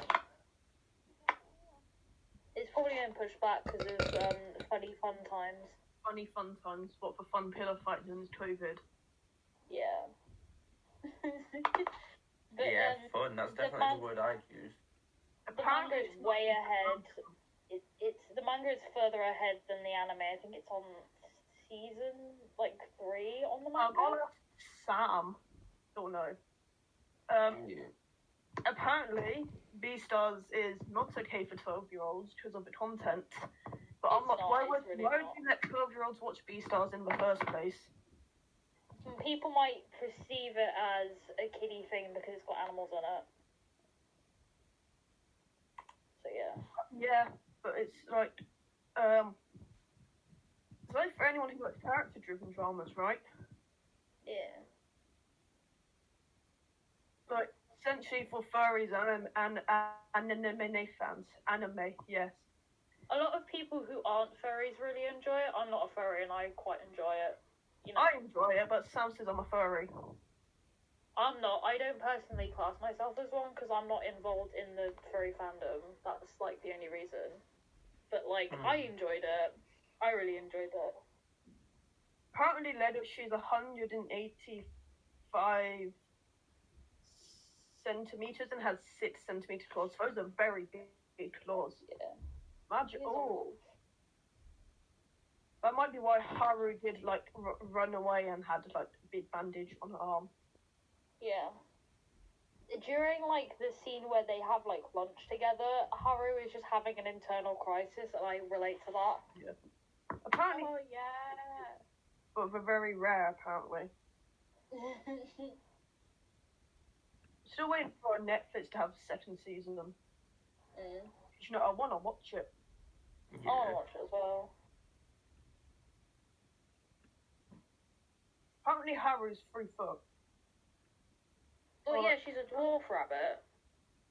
It's probably been pushed back because of funny fun times. Funny fun times. What for fun pillow fights and COVID. Yeah. But, Yeah, fun. That's definitely the word I'd use. The manga is way ahead. The manga is further ahead than the anime. I think it's on season 3 on the manga. I'll ask Sam. Don't know. Yeah. Apparently, Beastars is not okay for 12-year-olds because of the content. But I'm not. Why would you let 12-year-olds watch Beastars in the first place? People might perceive it as a kiddie thing because it's got animals in it. So yeah. Yeah, but it's like, it's like for anyone who likes character-driven dramas, right? Yeah. Like, essentially for furries and anime fans. Anime, yes. A lot of people who aren't furries really enjoy it. I'm not a furry and I quite enjoy it. You know, I enjoy it, but Sam says I'm a furry. I'm not. I don't personally class myself as one because I'm not involved in the furry fandom. That's like the only reason. But I enjoyed it. I really enjoyed it. Apparently, Legoshi is 185 centimeters and has 6 centimeter claws. Those are very big claws. Yeah. Magic. It is a Oh. wolf. That might be why Haru did run away and had a big bandage on her arm. Yeah. During the scene where they have lunch together, Haru is just having an internal crisis, and I relate to that. Yeah. Apparently, Oh, yeah. but they're very rare. Apparently, still waiting for Netflix to have a second season. You know, I want to watch it. I want to watch it as well. Apparently, Haru's 3 foot. Oh yeah, she's a dwarf rabbit.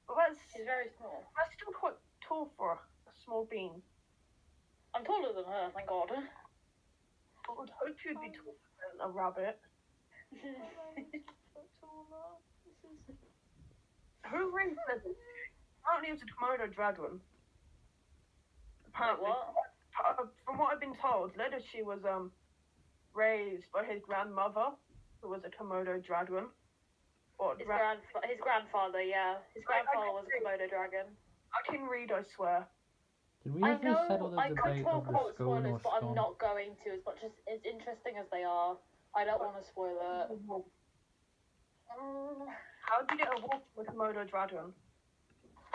But She's very small. that's still quite tall for a small bean. I'm taller than her, thank God. I would hope you'd be taller than a rabbit. Who raised Leather? Apparently it was a Komodo dragon. Apparently. What? From what I've been told, Leadershi was raised by his grandmother, who was a Komodo dragon. Or His grandfather, yeah. His grandfather was a Komodo dragon. I can read, I swear. Did we I ever settle know, the I could debate talk of the about scone spoilers, or but I'm scone? not going to, as much as interesting as they are. I don't want to spoil it. How did it evolve from a Komodo dragon?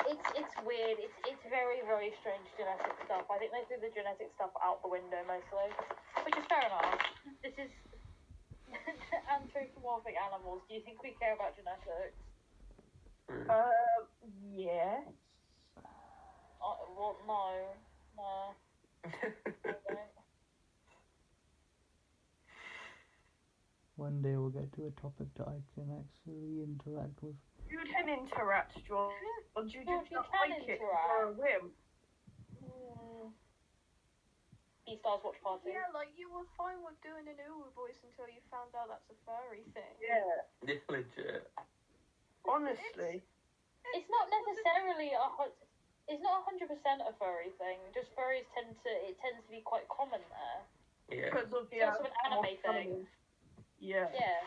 It's weird. It's very, very strange genetic stuff. I think they threw the genetic stuff out the window mostly, which is fair enough. This is anthropomorphic animals. Do you think we care about genetics? Yes. Well, no. I don't. One day we'll get to a topic that I can actually interact with. You can interact, George. Or do you George, just you not can like it interact. for a whim? Beastars watch party. Yeah, like you were fine with doing an Uwu voice until you found out that's a furry thing. Yeah. Yeah, legit. Honestly. It's not necessarily it's not 100% a furry thing. Just furries tends to be quite common there. Yeah. Because of It's also an anime thing. Yeah. Yeah.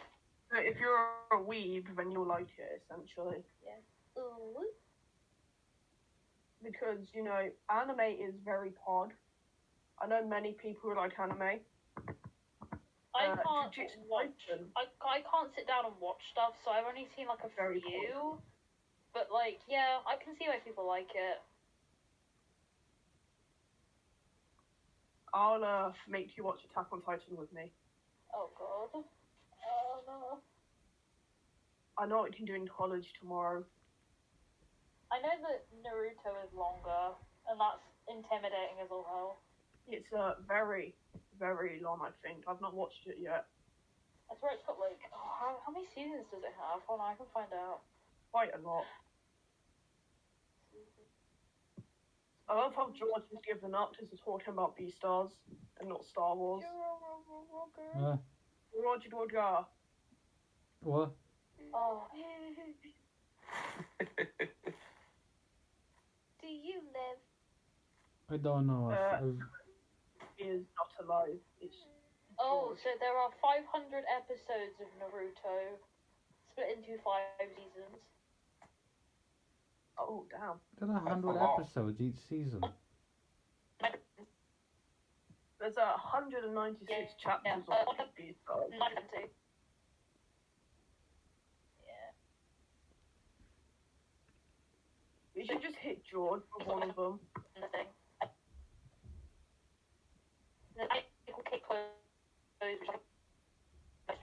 So if you're a weeb, then you'll like it, essentially. Ooh. Because, you know, anime is very pod. I know many people who like anime. I can't Jujutsu watch. Kaisen. I can't sit down and watch stuff, so I've only seen like a Very few. But like, yeah, I can see why people like it. I'll make you watch Attack on Titan with me. Oh god. Oh no. I know what you can do in college tomorrow. I know that Naruto is longer, and that's intimidating as all hell. It's very, very long, I think. I've not watched it yet. I swear it's got like, how many seasons does it have? Hold on, I can find out. Quite a lot. I love how George has given up to talking about Beastars and not Star Wars. Roger Dodgar. What? Oh. Do you live? I don't know. He is not alive. It's Oh, so there are 500 episodes of Naruto, split into 5 seasons. oh damn. There are 100 That's a lot. episodes each season. There's 196 chapters yeah. of Beastars. 92. Yeah. You should just hit George for one of them. Nothing. Then I will kick close, which I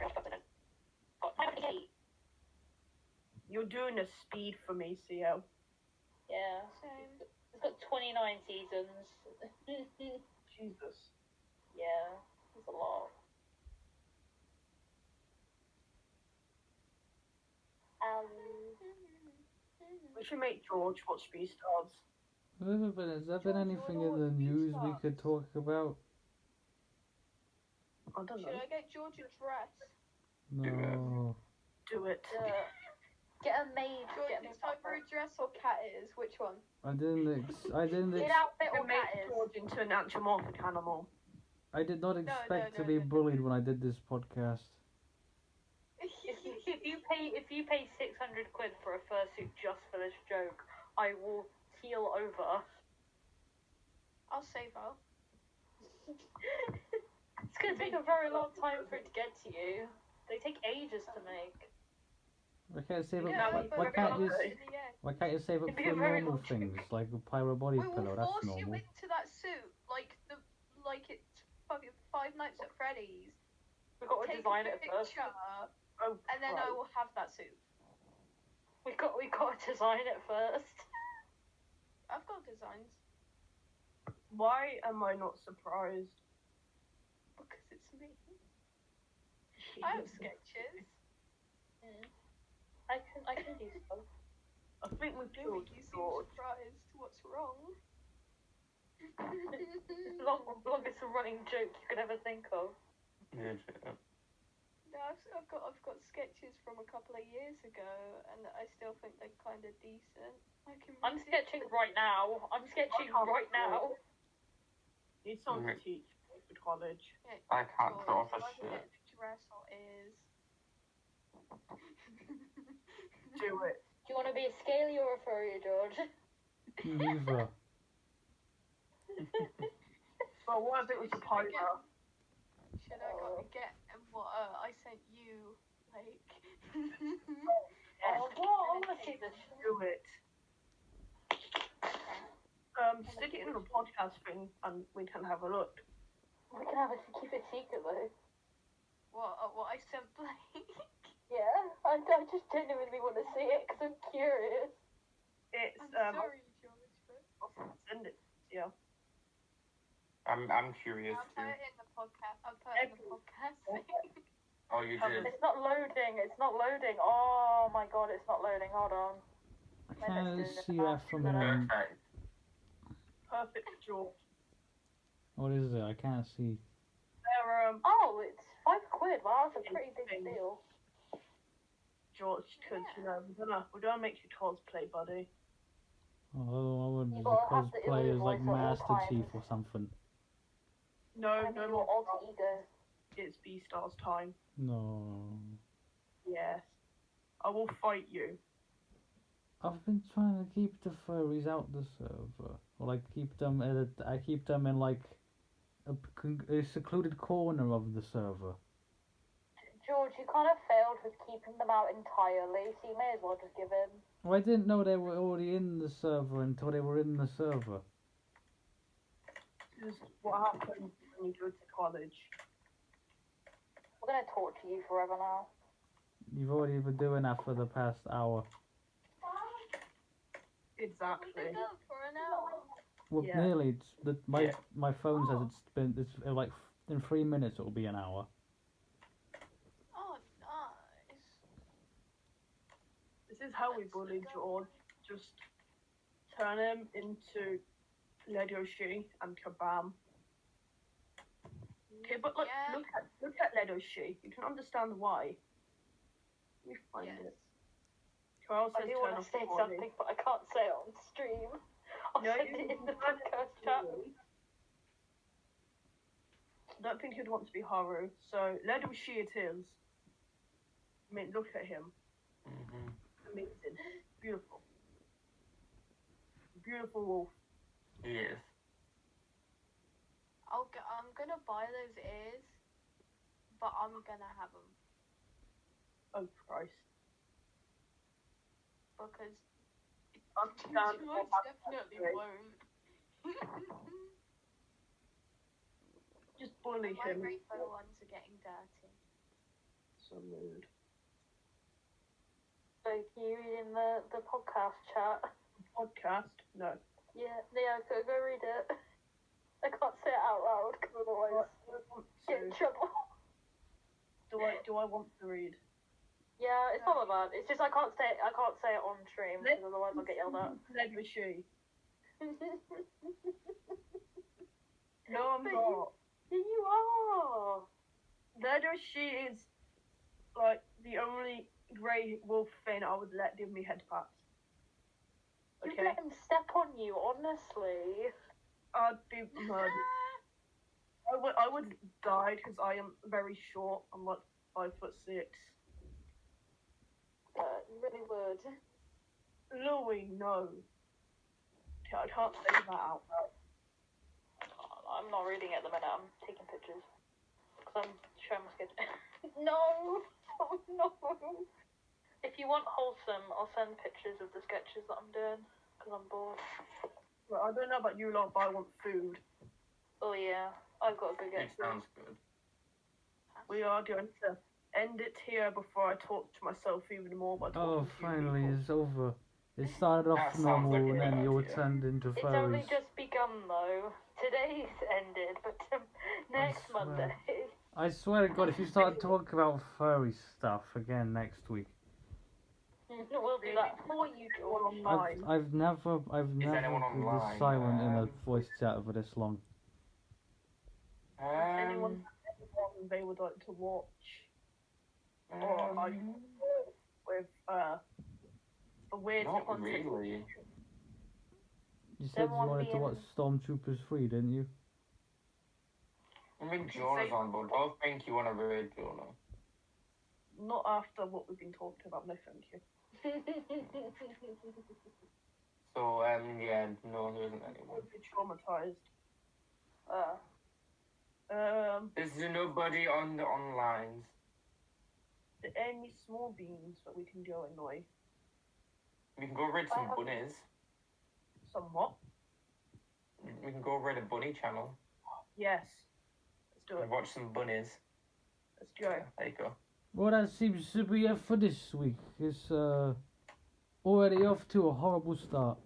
got 98. You're doing a speed for me, CL. Yeah. Same. It's got 29 seasons. Jesus. Yeah, it's a lot. We should make George watch Beastars. Has there been anything in the news we could talk about? I don't Should know. I get George a dress? No. Do it. Get a maid. George, Get a it's time for a dress or cat ears? Which one? I didn't Get outfit To or make cat is. George into an anthropomorphic animal. I did not expect to be no. bullied when I did this podcast. If you pay 600 quid for a fursuit just for this joke, I will keel over. I'll save her. It's gonna take a very long time for it to get to you. They take ages to make. Why can't you save it? Yeah, Why but can't you? very- In the end. Why can't you save it It'd be for a very normal long things like a pyro body We will pillow? That's force you normal. into that suit, like it's fucking Five Nights at Freddy's. We've got to Take design a it first. picture, Oh, and then I will have that suit. We got to design it first. I've got designs Why am I not surprised? because it's me. I have sketches. I can do stuff. I think we've Maybe killed you seem George. surprised. What's wrong? Longest running joke you could ever think of. Yeah. No, I've got sketches from a couple of years ago, and I still think they're kind of decent. I'm sketching right now. I'm sketching right now. Need someone to teach me for college. Yeah, I can't draw for my shit. next wrestle is. Do it. Do you want to be a scaly or a furry, George? Neither. But what if it was a pyro? Should I get what I sent you? Like. Oh, what? I want to see this. Do it. Stick it in the podcast thing and we can have a look. We can have it, keep it secret though. What I sent Blake? Yeah, I just genuinely want to see it because I'm curious. It's I'm sorry, George, but I'll send it. Yeah. I'm curious I'll too. put it in the podcast. I'll put it in the podcast. Oh, you did. It's not loading. It's not loading. Oh my god, it's not loading. Hold on. I can't see that from here. Perfect. Perfect, George. What is it? I can't see. There, Oh, it's £5. Wow, that's a pretty big deal. George, because we're gonna make you cosplay, buddy. Oh, I wouldn't You be gotta have the cosplay as like voice at all Master times. Chief or something. No, And no your more. alter ego. It's Beastar's time. No. Yes. I will fight you. I've been trying to keep the furries out the server, or like keep them I keep them in like a secluded corner of the server. George, you kind of failed with keeping them out entirely, so you may as well just give in. Well, I didn't know they were already in the server until they were in the server. This is what happens when you go to college. We're gonna torture you forever now. You've already been doing that for the past hour. Exactly. We've been up for an hour. Well, Yeah. nearly. My Yeah. my phone says it's like in 3 minutes it'll be an hour. Oh, nice. This is how we bully George. Just turn him into Ledoshi and Kabam. Okay, but look, Yeah. look at Ledoshi. You can understand why. Let me find Yes. it. Carl I says do turn want to off say the something, but I can't say it on stream. I'll No, send you it in the can podcast chat. I don't think he'd want to be Haru. So Ledoshi it is. I mean, look at him. Mm-hmm. Amazing. Beautiful. Beautiful wolf. Yes. I'm gonna buy those ears, but I'm gonna have them Oh Christ. because Understand George what definitely happened. won't. Just bully My him. rainbow ones are getting dirty. So rude. So can you read in the podcast chat? Podcast? No. Yeah, go read it. I can't say it out loud because otherwise get in trouble. Do I want to read? Yeah, it's not that bad. It's just I can't say it on stream because otherwise I'll get yelled at. Ledoshi. No, I'm not. Yeah, you are. Ledoshi is like the only grey wolf thing I would let give me head pats. You Okay? let him step on you, honestly. I'd be murdered. I would die because I am very short. I'm like 5'6". You really would. Louis, no. Okay, I can't say that out loud. I'm not reading it at the minute. I'm taking pictures because I'm showing my sketch. No, oh, no. If you want wholesome, I'll send pictures of the sketches that I'm doing because I'm bored. Well, I don't know about you lot, but I want food. Oh yeah, I've got to go get It sounds good. We are going to end it here before I talk to myself even more by talking Oh, to you finally, people. it's over. It started off That sounds normal like a and good then you were idea. turned into It's only furries. just begun though. Today's ended, but next swear. Monday. I swear to God, if you start talking about furry stuff again next week, We'll do that for you, All George. online. I've never anyone been this online? silent in a voice chat for this long. Anyone they would like to watch, or like with the weird not content. really. You said you Someone wanted to being- watch Stormtroopers 3, didn't you? I mean, Jonah's on, but don't think you want to raid Jonah. Not after what we've been talking about. No, thank you. So, yeah, no, there isn't anyone. I'd be traumatized. There's nobody on the onlines. Any small beans that we can go annoy We can go raid some bunnies. somewhat. We can go raid a bunny channel Yes. Let's do it. and watch some bunnies. Let's go. There you go. Well, that seems to be it for this week. It's already off to a horrible start.